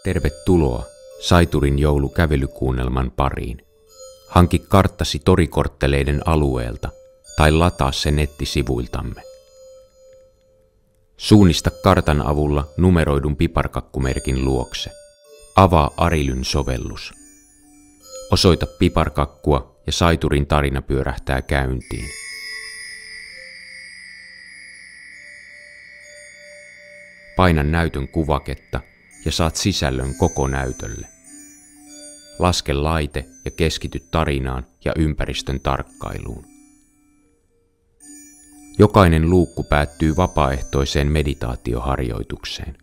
Tervetuloa Saiturin joulukävelykuunnelman pariin. Hanki karttasi torikortteleiden alueelta tai lataa se nettisivuiltamme. Suunnista kartan avulla numeroidun piparkakkumerkin luokse. Avaa Arilyn sovellus. Osoita piparkakkua ja Saiturin tarina pyörähtää käyntiin. Paina näytön kuvaketta ja saat sisällön koko näytölle. Laske laite ja keskity tarinaan ja ympäristön tarkkailuun. Jokainen luukku päättyy vapaaehtoiseen meditaatioharjoitukseen.